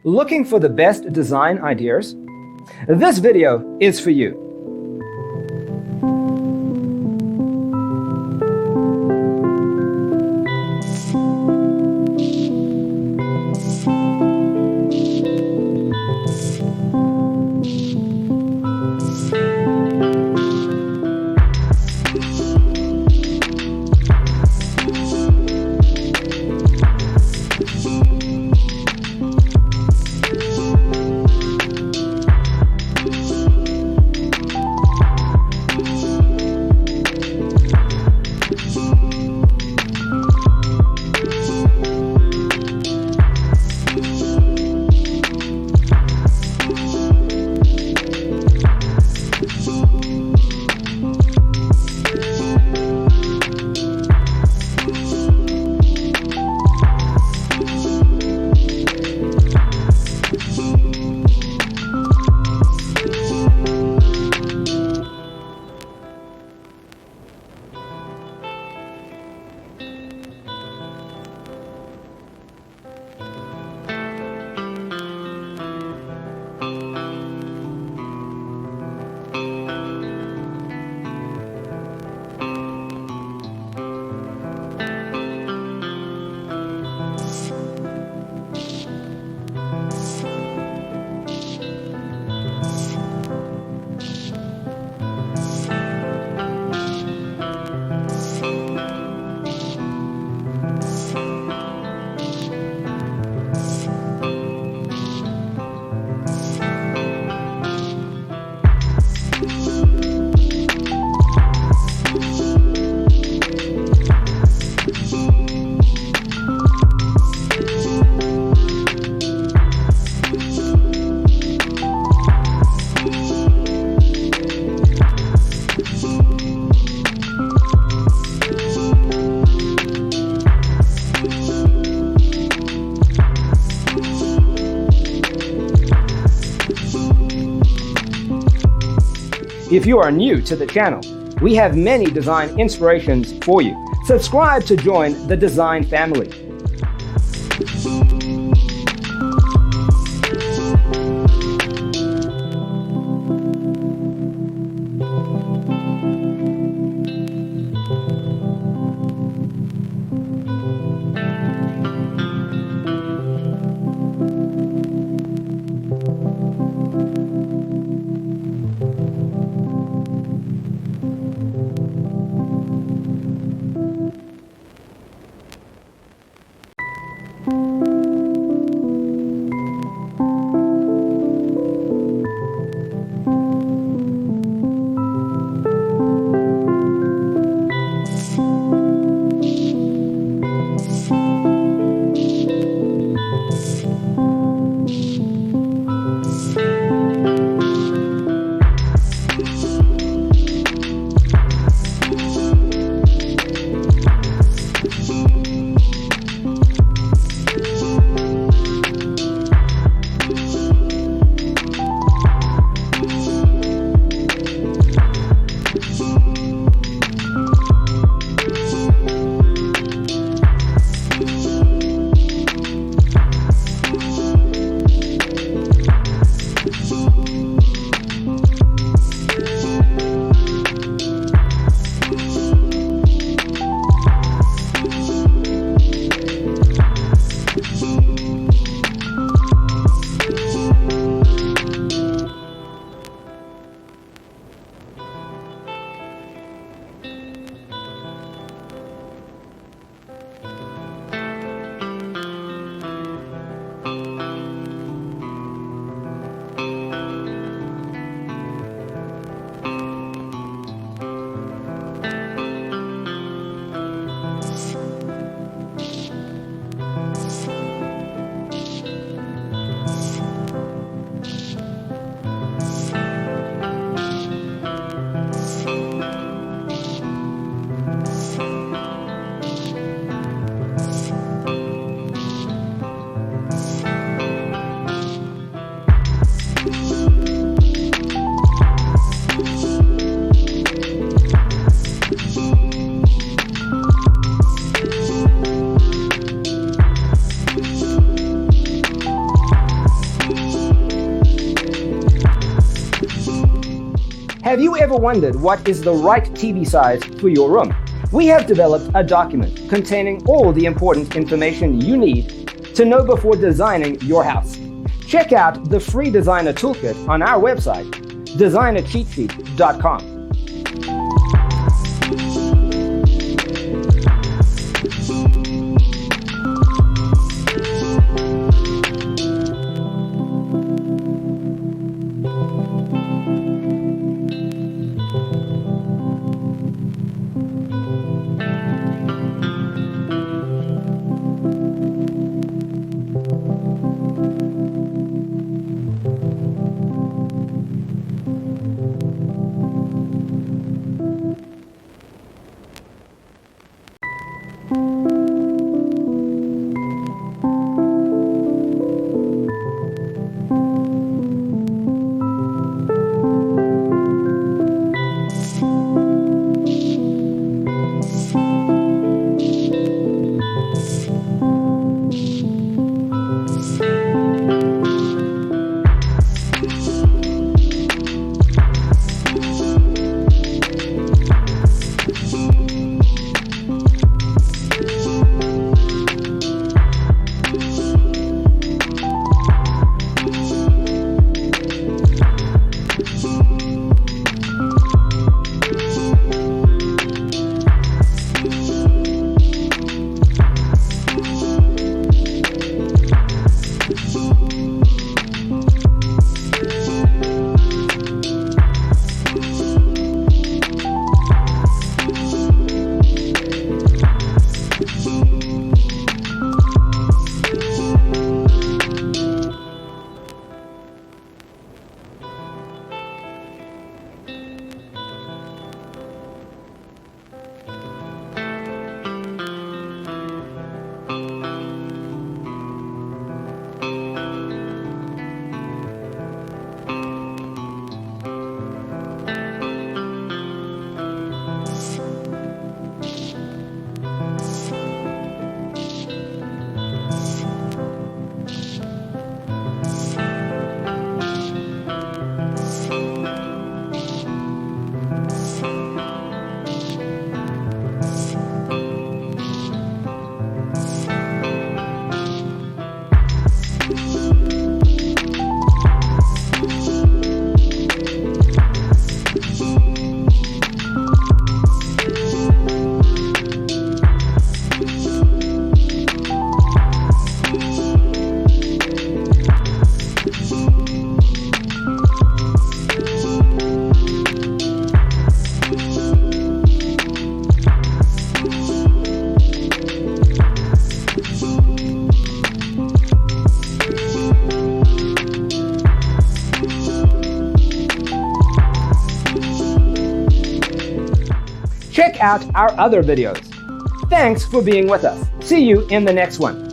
Looking for the best design ideas? This video is for you. If you are new to the channel, we have many design inspirations for you. Subscribe to join the design family. Have you ever wondered what is the right TV size for your room? We have developed a document containing all the important information you need to know before designing your house. Check out the free designer toolkit on our website, designercheatsheet.com. Check out our other videos. Thanks for being with us. See you in the next one.